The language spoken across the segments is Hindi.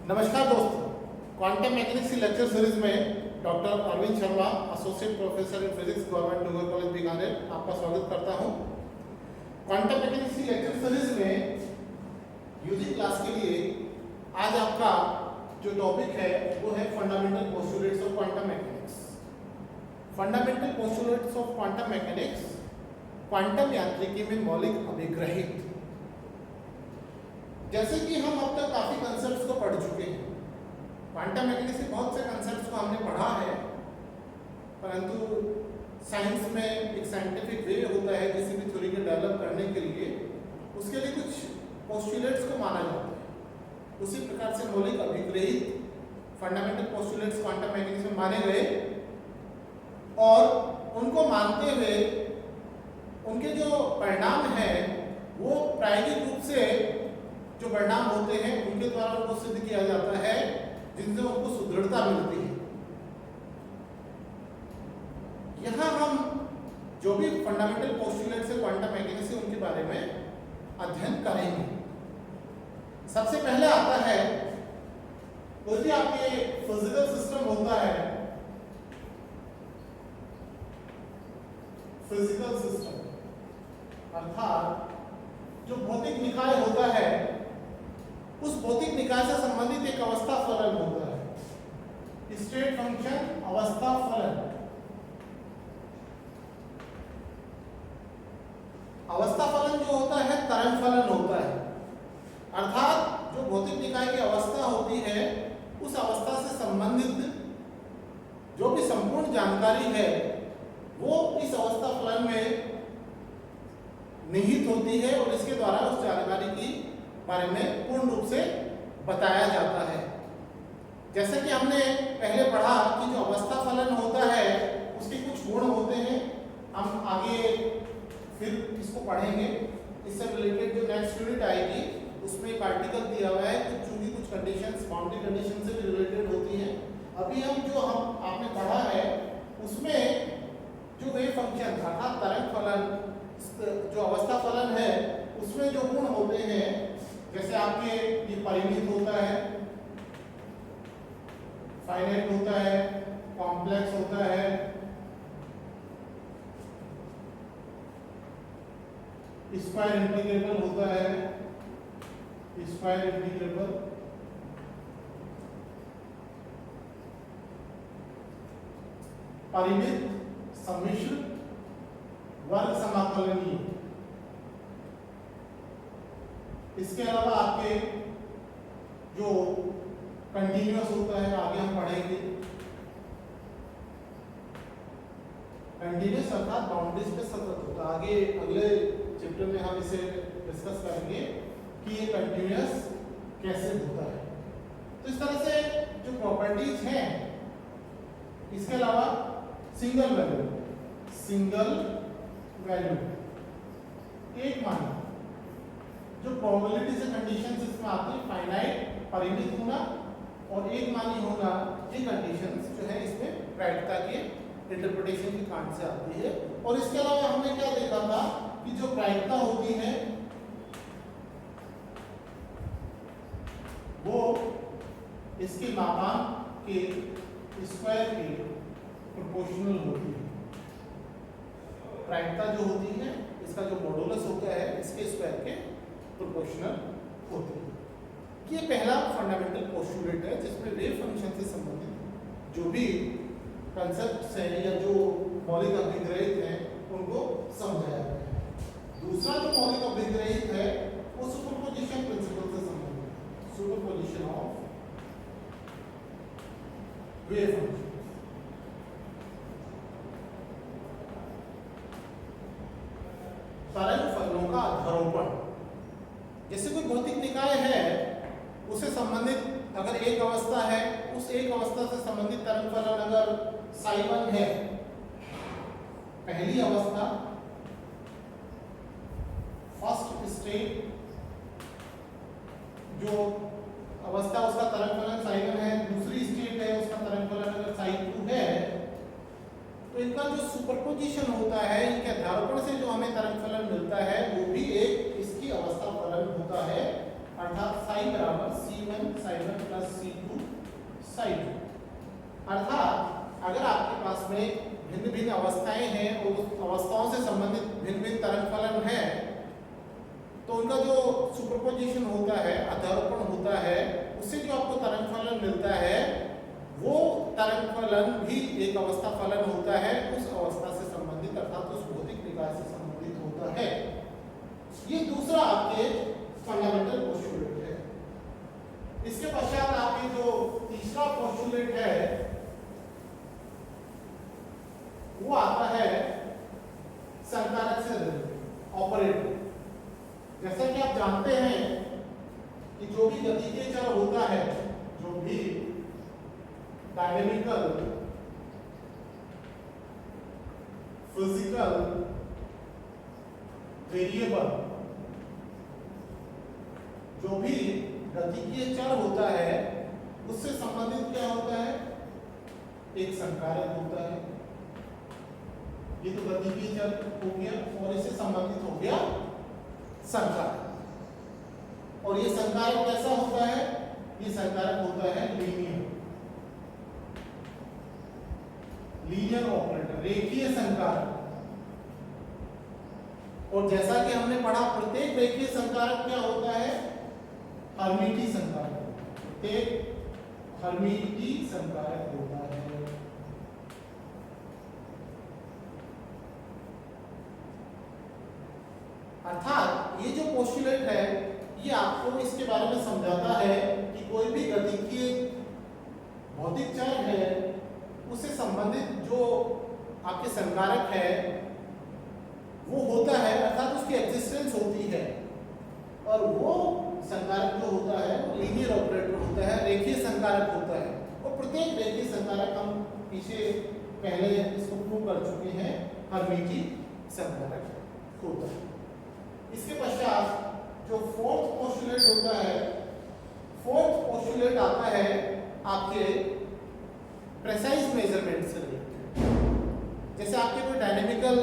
नमस्कार दोस्तों, क्वांटम मैकेनिक्स की लेक्चर सीरीज में doctor Arvind Sharma, associate professor in physics, government Dungar college Bikaner, आपका स्वागत करता हूं। क्वांटम मैकेनिक्स की लेक्चर सीरीज में यूजी क्लास के लिए आज आपका जो टॉपिक है वो है fundamental postulates of quantum mechanics. Fundamental postulates of quantum mechanics, quantum यांत्रिकी में मौलिक अभिग्रहित। जैसे कि हम अब तक काफी कंसेप्ट्स को पढ़ चुके हैं, क्वांटम मैकेनिक्स के बहुत से कंसेप्ट्स को हमने पढ़ा है, परंतु साइंस में एक साइंटिफिक वे होता है किसी भी थ्योरी को डेवलप करने के लिए, उसके लिए कुछ पोस्टुलेट्स को माना जाता है। उसी प्रकार से मौलिक अभिग्रहित फंडामेंटल पोस्टुलेट्स क्वांटम मैकेनिक्स में माने गए और उनको मानते हुए उनके जो परिणाम हैं वो प्रायोगिक रूप से जो परिणाम होते हैं उनके द्वारा उनको सिद्ध किया जाता है, जिनसे उनको सुदृढ़ता मिलती है। यहां हम जो भी फंडामेंटल पोस्टुलेट्स है क्वांटम मैकेनिक्स के, उनके बारे में अध्ययन करेंगे। सबसे पहले आता है कोई भी आपके फिजिकल सिस्टम होता है, फिजिकल सिस्टम अर्थात जो भौतिक निकाय होता है, उस भौतिक निकाय से संबंधित एक अवस्था फलन होता है, स्टेट फंक्शन अवस्था फलन। अवस्था फलन जो होता है तरंग फलन होता है, अर्थात जो भौतिक निकाय की अवस्था होती है उस अवस्था से संबंधित जो भी संपूर्ण जानकारी है वो इस अवस्था फलन में निहित होती है और इसके द्वारा उस जानकारी की बारे में पूर्ण रूप से बताया जाता है। जैसे कि हमने पहले पढ़ा कि जो अवस्था फलन होता है उसके कुछ गुण होते हैं, हम आगे फिर इसको पढ़ेंगे। इससे रिलेटेड जो नेक्स्ट यूनिट आएगी उसमें एक आर्टिकल दिया हुआ है, कुछ चूंकि कुछ कंडीशंस बाउंड्री कंडीशन से भी रिलेटेड होती हैं। अभी हम आपने पढ़ा है उसमें जो वेव फंक्शन अर्थात तरंग फलन, जो अवस्था फलन है उसमें जो गुण होते हैं, जैसे आपके ये परिमित होता है, फाइनाइट होता है, कॉम्प्लेक्स होता है, स्क्वायर इंटीग्रेबल होता है, स्क्वायर इंटीग्रेबल, परिमित, सम्मिश्र, वर्ग समाकलनीय। इसके अलावा आपके जो कंटिन्यूअस होता है, आगे हम पढ़ेंगे। कंटिन्यूअस अर्थात बाउंड्रीज पे सतत होता है, आगे अगले चैप्टर में हम इसे डिस्कस करेंगे कि ये कंटिन्यूअस कैसे होता है। तो इस तरह से जो प्रॉपर्टीज हैं, इसके अलावा सिंगल वैल्यू एक मान, जो प्रोबेबिलिटी से कंडीशंस इसमें आती है, फाइनाइट, परिमित होना और एक मानी होना, ये कंडीशंस जो है इसमें प्रायिकता के इंटरप्रिटेशन के कांड से आती है। और इसके अलावा हमने क्या देखा था कि जो प्रायिकता होती है वो इसके मापांक के स्क्वायर के प्रोपोर्शनल होती है। प्रायिकता जो होती है इसका जो मॉडुलस होता है इसके स्क्वायर के प्रोपोर्शनल होती है। ये पहला फंडामेंटल पोस्टुलेट है जिसमें वेव फंक्शन से संबंधित जो भी कंसेप्ट्स हैं या जो मौलिक अभिग्रहित हैं उनको समझाया गया है। दूसरा जो मौलिक अभिग्रहित है वो सुपरपोजिशन प्रिंसिपल से संबंधित है, सुपरपोजिशन ऑफ वेव फंक्शन। तरंग फलनों का अध्यारोपण, जैसे कोई भौतिक निकाय है उससे संबंधित अगर एक अवस्था है, उस एक अवस्था से संबंधित तरंग फलन अगर psi1 है, पहली अवस्था, फर्स्ट स्टेट जो अवस्था उसका तरंग फलन psi1 है, दूसरी स्टेट है उसका तरंग फलन अगर psi2 है, तो इनका जो सुपरपोजिशन होता है, इनके अध्यारोपण से जो हमें तरंग फलन मिलता है वो भी एक इसकी अवस्था फलन होता है, अर्थात psi बराबर C1 psi1 प्लस साइड। अर्थात अगर आपके पास में भिन्न भिन्न अवस्थाएं हैं और उस अवस्थाओं से संबंधित भिन्न भिन्न तरंग फलन है, तो उनका जो सुपरपोजिशन होता है, अध्यारोपण होता है, उससे जो आपको तरंग फलन मिलता है वो तरंग फलन भी एक अवस्था फलन होता है, उस अवस्था से संबंधित अर्थात उस भौतिक निकाय से संबंधित होता है। ये दूसरा आपके फंडामेंटल पोस्टुलेट है। इसके पश्चात आपके जो तीसरा पोस्टुलेट है वो आता है संकारक से रिलेटेड ऑपरेटर। जैसा कि आप जानते हैं कि जो भी गतिकीय चर होता है, जो भी डायनेमिकल, फिजिकल वेरिएबल, जो भी गतिकीय चर होता है उससे संबंधित क्या होता है? एक संकारक होता है। ये तो गतिकीय चर हो गया और इससे संबंधित हो गया संकारक। और ये संकारक कैसा होता है? ये संकारक होता है लीनियर ऑपरेटर, रेखीय संकारक। और जैसा कि हमने पढ़ा, प्रत्येक रेखीय संकारक क्या होता है? हर्मिटी संकारक। प्रत्येक हर्मिटी संकारक होता है। अर्थात ये जो पोस्टुलेट है ये आपको इसके बारे में समझाता है कि कोई भी गतिकीय भौतिक चर है उससे संबंधित जो आपके संकारक है वो होता है, अर्थात उसकी एग्जिस्टेंस होती है। और वो संकारक जो होता है वो लीनियर ऑपरेटर होता है, रेखीय संकारक होता है। और प्रत्येक रेखीय संकारक हम पीछे पहले इसको प्रूव कर चुके हैं, हर्मिटी संकारक होता है। इसके पश्चात जो फोर्थ पोस्टुलेट होता है, फोर्थ पोस्टुलेट आता है आपके प्रेसाइज मेजरमेंट से रिलेटेड। जैसे आपके कोई डायनेमिकल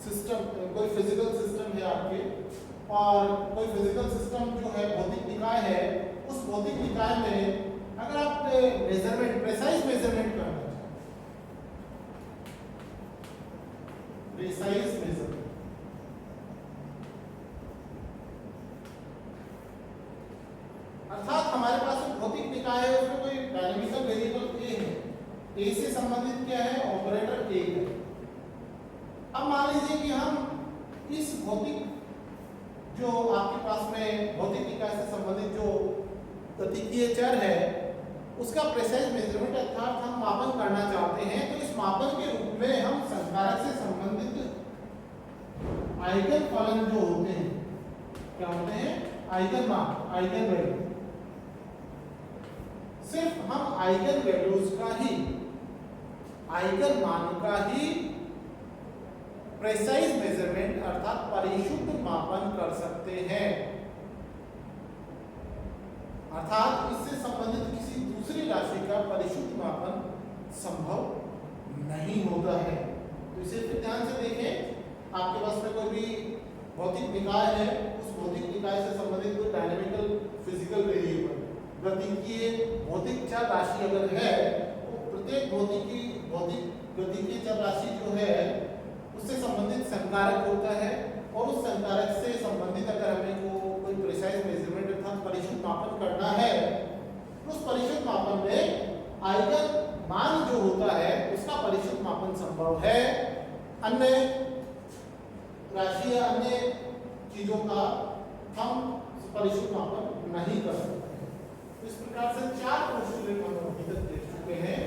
सिस्टम, कोई फिजिकल सिस्टम है आपके, और कोई फिजिकल सिस्टम जो है भौतिक निकाय है, उस भौतिक निकाय में अगर आप मेजरमेंट, प्रेसाइज मेजरमेंट करना चाहें, प्रेसाइज मेजरमेंट, अर्थात हमारे पास जो भौतिक निकाय है उसमें कोई डायनेमिकल वेरिएबल ए है, ए से संबंधित क्या है? ऑपरेटर ए है। अब मान लीजिए कि हम इस भौतिक जो आपके पास में भौतिक निकाय से संबंधित जो गतिकीय चर है उसका प्रेसाइज मेजरमेंट अर्थात हम मापन करना चाहते हैं, तो इस मापन के रूप में हम संकारक से संबंधित आइगन फलन जो होते हैं, क्या होते हैं? आइगन मान, आइगन वैल्यू। सिर्फ हम आइगन वैल्यूज का ही, आइगन मान का ही प्रेसाइज मेजरमेंट अर्थात परिशुद्ध मापन कर सकते हैं। अर्थात इससे संबंधित किसी दूसरी राशि का परिशुद्ध मापन संभव नहीं होता है। तो इसे फिर ध्यान से देखें, आपके पास में कोई भी भौतिक निकाय है, उस भौतिक निकाय से संबंधित कोई डायनेमिकल फिजिकल वेरिएबल, गतिकीय भौतिक चर राशि अगर है, तो प्रत्येक भौतिक गतिकीय चर राशि जो है उससे संबंधित संकारक होता है। और उस संकारक से संबंधित अगर हमें को कोई प्रिसाइज मेजरमेंट अर्थात परिशुद्ध मापन करना है, तो उस परिशुद्ध मापन में आइगन मान जो होता है उसका परिशुद्ध मापन संभव है। अन्य राशि या अन्य चीजों का हम परिशुद्ध मापन नहीं कर सकते। इस प्रकार से चार पोस्टुलेट हम अभी तक देख चुके हैं।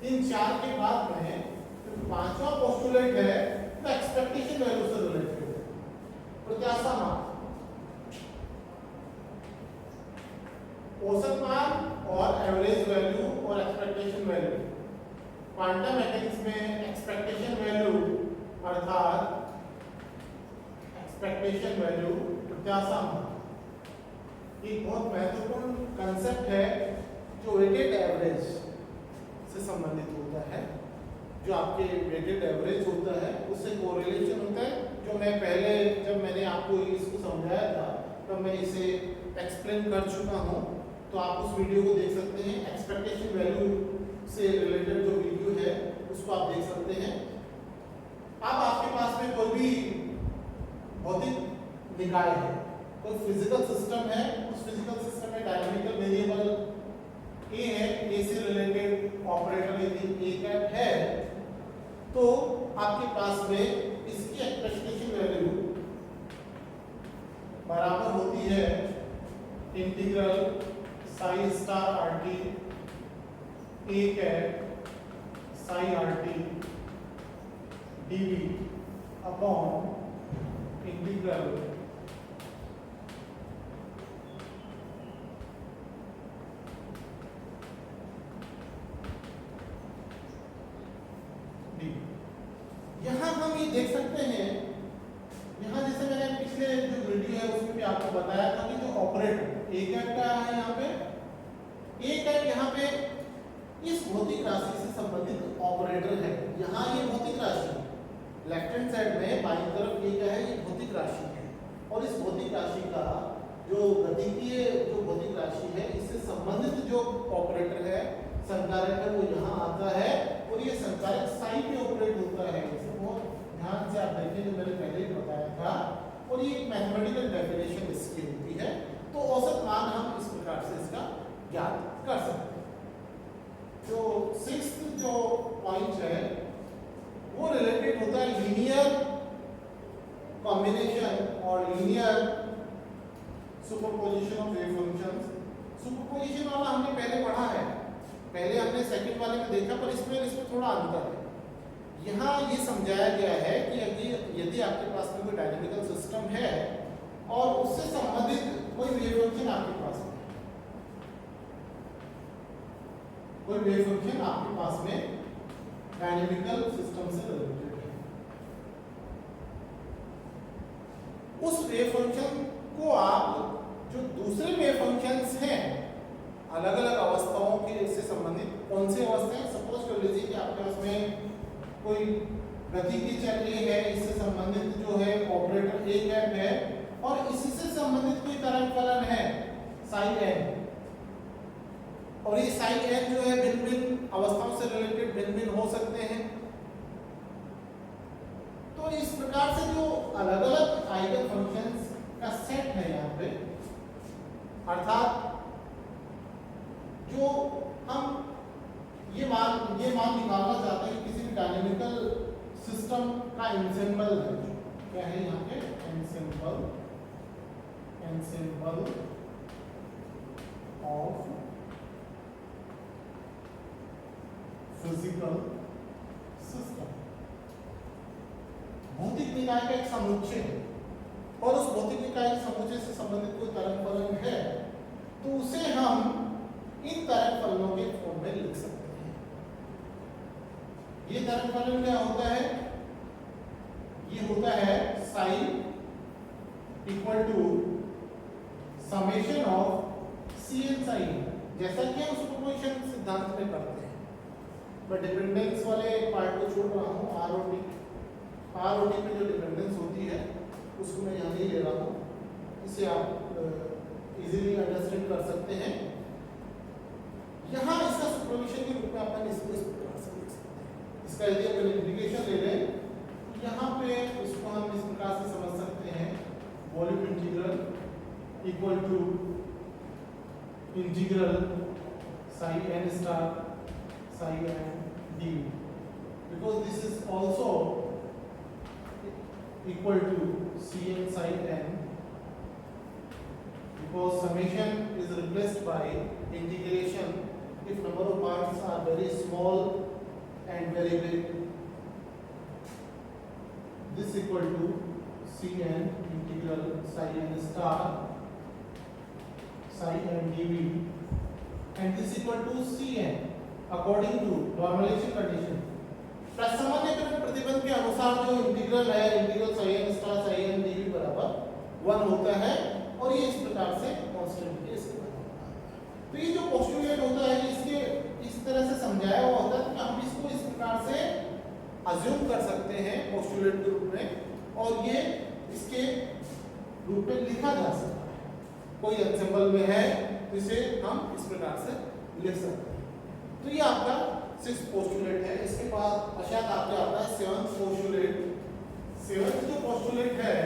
इन चार के बाद में पांचवा पोस्टुलेट है वो एक्सपेक्टेशन वैल्यू से रिलेटेड है, प्रत्याशा मान, औसत मान और एवरेज वैल्यू और एक्सपेक्टेशन वैल्यू। क्वांटम मैकेनिक्स में एक्सपेक्टेशन वैल्यू अर्थात एक्सपेक्टेशन वैल्यू, प्रत्याशा मान, एक बहुत महत्वपूर्ण कंसेप्ट है जो वेटेड एवरेज से संबंधित होता है। जो आपके वेटेड एवरेज होता है उससे कोरिलेशन होता है, जो मैं पहले जब मैंने आपको इसको समझाया था तब मैं इसे एक्सप्लेन कर चुका हूँ। तो आप उस वीडियो को देख सकते हैं। एक्सपेक्टेशन वैल्यू से रिलेटेड जो वीडियो है उसको आप देख सकते हैं। अब आपके पास में कोई भी भौतिक निकाय है, कोई फिजिकल सिस्टम है, उस फिजिकल सिस्टम में डायनामिकल वेरिएबल ए है, ए से रिलेटेड ऑपरेटर यदि ए कैप है तो आपके पास में इसकी एक्सपेक्टेशन वैल्यू बराबर होती है integral psi star r t a cap psi r t dV upon integral d. यहां हम ये देख सकते हैं, यहां जैसे मैंने पिछले जो वीडियो है उसमें भी आपको बताया था कि जो ऑपरेटर ए कैप क्या है, यहाँ पे ए कैप यहाँ पे इस भौतिक राशि से संबंधित ऑपरेटर है। यहाँ ये भौतिक राशि लेफ्ट हैंड साइड में बाईं तरफ ये क्या है, ये भौतिक राशि है और इस भौतिक राशि का जो गतिकीय जो भौतिक राशि है इससे संबंधित जो ऑपरेटर है, संकारक है, वो यहाँ आता है और ये संकारक साई पे ऑपरेट होता है। इसे बहुत ध्यान से आप देखें, जो मैंने पहले ही बताया था, और ये एक मैथमेटिकल डेफिनेशन इसकी होती है। तो औसत मान हम इस प्रकार से इसका ज्ञात कर सकते हैं। जो सिक्स्थ जो पॉइंट है वो रिलेटेड होता है लीनियर कॉम्बिनेशन और linear superposition of wave functions. Superposition वाला हमने पहले पढ़ा है, पहले हमने सेकंड वाले में देखा, पर इसमें थोड़ा अंतर है। यहाँ ये समझाया गया है कि यदि आपके पास में कोई डायनामिकल सिस्टम है और उससे संबंधित कोई वेव फंक्शन आपके पास में, कोई वेव फंक्शन आपके पास में डायनामिकल सिस्टम से रिलेटेड है, उस वेव फंक्शन को आप जो दूसरे वेव फंक्शंस हैं अलग अलग अवस्थाओं के से संबंधित, कौन सी अवस्थाएं, सपोज कर लीजिए कि आपके पास में कोई गति की चल ए है, इससे संबंधित जो है ऑपरेटर ए कैप है और इसी से संबंधित कोई तरंग फलन है साई एन, और ये साई एन जो है भिन्न भिन्न अवस्थाओं से रिलेटेड भिन्न भिन्न हो सकते हैं। तो इस प्रकार से जो अलग अलग आइगन फंक्शंस का सेट है यहाँ पे, अर्थात जो हम ये मान निकालना चाहते हैं किसी भी डायनामिकल सिस्टम का एनसेम्बल है, क्या है यहाँ पे एनसेम्बल ऑफ फिजिकल सिस्टम, भौतिक निकाय का एक समुच्चय है और उस भौतिक निकाय के समुच्चय से संबंधित कोई तरंग फलन है तो उसे हम इन तरंग फलनों के फॉर्म में लिख सकते हैं। ये तरंग फलन क्या होता है, ये होता है psi equal to summation of c n psi, जैसा कि हम सुपरपोजिशन सिद्धांत में करते हैं। मैं डिपेंडेंस वाले पार्ट को छोड़ रहा हूँ, आर और टी पे जो डिपेंडेंस होती है उसको मैं यहाँ नहीं ले रहा हूँ, इसे आप इजीली अंडरस्टैंड कर सकते हैं। यहाँ इसका सुपरपोजिशन के रूप में अपन इसको इस प्रकार से लिख सकते हैं। इसका यदि अपन इंटीग्रेशन ले लें तो यहाँ पे इसको हम इस प्रकार से समझ सकते हैं, volume integral equal to integral psi n star psi n d, because this is also equal to Cn sin n, because summation is replaced by integration if number of parts are very small and very big. This equal to Cn integral psi n star psi n dv, and this equal to Cn according to normalization condition. सामान्यकरण प्रतिबंध के अनुसार जो इंटीग्रल है, integral psi n star psi n dv बराबर 1 होता है और ये इस प्रकार से कांस्टेंट के इसके बराबर होता है। तो ये जो पोस्टुलेट होता है इसके इस तरह से समझाया हुआ होता है कि हम इसको इस प्रकार से अज्यूम कर सकते हैं पोस्टुलेट के रूप में और ये इसके रूप में लिखा जा सकता है। कोई एंसेंबल में है इसे हम इस प्रकार से लिख सकते हैं। तो ये आपका 6th पोस्टुलेट है। इसके बाद पश्चात आपका आता है 7th पोस्टुलेट। 7th जो पोस्टुलेट है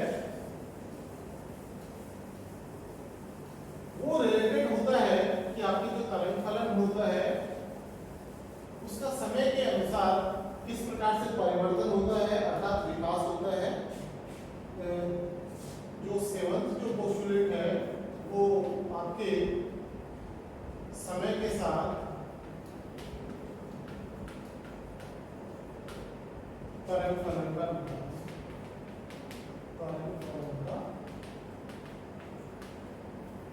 वो रिलेटेड होता है कि आपकी जो तरंग फलन होता है उसका समय के अनुसार किस प्रकार से परिवर्तन होता है अर्थात विकास होता है। जो 7th जो पोस्टुलेट है वो आपके समय के साथ तरंग फलन का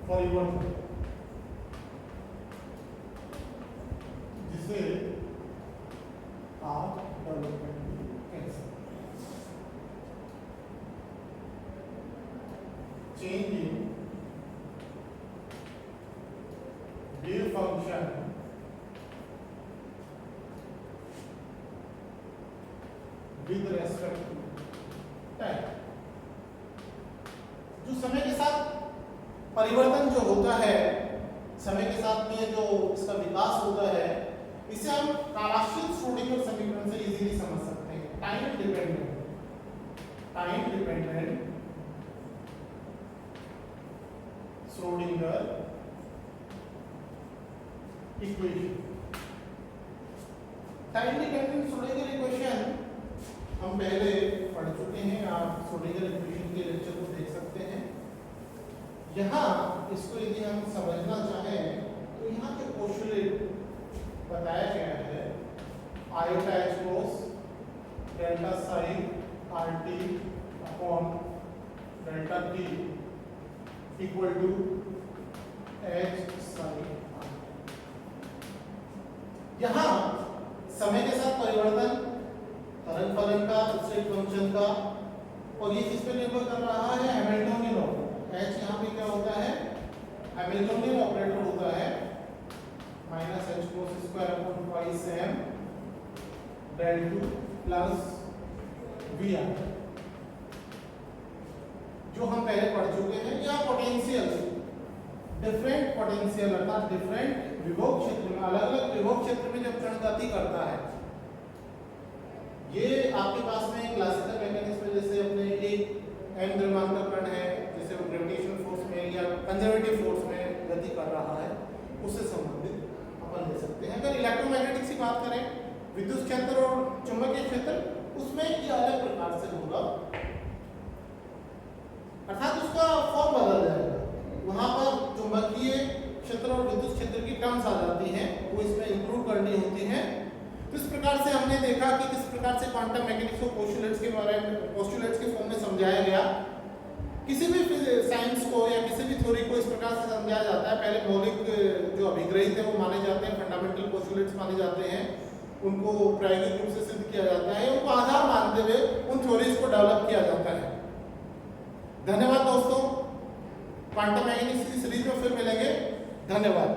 परिवर्तन जिसे आप डेवलपमेंट कह सकते हैं। Change in wave function with respect to time. जो समय के साथ परिवर्तन जो होता है, समय के साथ में जो इसका विकास होता है, इसे हम कालाश्रित श्रोडिंगर समीकरण से इजीली समझ सकते हैं। Time dependent Schrodinger equation. Time dependent Schrodinger equation हम पहले पढ़ चुके हैं। आप श्रोडिंगर इक्वेशन के लेक्चर को देख सकते हैं। यहाँ इसको यदि हम समझना चाहें तो यहाँ जो पोस्टुलेट बताया गया है iota h cross delta psi r t upon delta t equal to h psi r. यहाँ समय के साथ परिवर्तन तरंग फलन का स्टेट फंक्शन का, और ये किस पे निर्भर कर रहा है? Hamiltonian operator. एच यहाँ पे क्या होता है? हैमिल्टनियन ऑपरेटर होता है minus h cross square upon pi से m del two plus V R, जो हम पहले पढ़ चुके हैं। यहाँ पोटेंशियल डिफरेंट पोटेंशियल अर्थात डिफरेंट विभव क्षेत्र में, अलग अलग विभव क्षेत्र में जब कण गति करता है, ये आपके पास में क्लासिकल मैकेनिक्स में जैसे अपने एक एम द्रव्यमान का कण है, जैसे वो ग्रेविटेशनल फोर्स में या कंजर्वेटिव फोर्स में गति कर रहा है, उससे संबंधित अपन ले सकते हैं। अगर इलेक्ट्रोमैग्नेटिक्स की बात करें, विद्युत क्षेत्र और चुंबकीय क्षेत्र, उसमें ये अलग प्रकार से होगा, अर्थात उसका फॉर्म बदल जाएगा। वहां पर चुंबकीय क्षेत्र और विद्युत क्षेत्र की टर्म्स आ जाती हैं, वो इसमें इंक्लूड करनी होती हैं। तो इस प्रकार से हमने देखा कि किस प्रकार से क्वांटम मैकेनिक्स को पोस्टुलेट्स के बारे में, पोस्टुलेट्स के फॉर्म में समझाया गया। किसी भी साइंस को या किसी भी थ्योरी को इस प्रकार से समझाया जाता है। पहले मौलिक जो अभिग्रहित है वो माने जाते हैं, फंडामेंटल पोस्टुलेट्स माने जाते हैं, उनको प्रायोगिक रूप से सिद्ध किया जाता है, उनको आधार मानते हुए उन थ्योरीज को डेवलप किया जाता है। धन्यवाद दोस्तों, क्वांटम मैकेनिक्स की सीरीज में फिर मिलेंगे। धन्यवाद।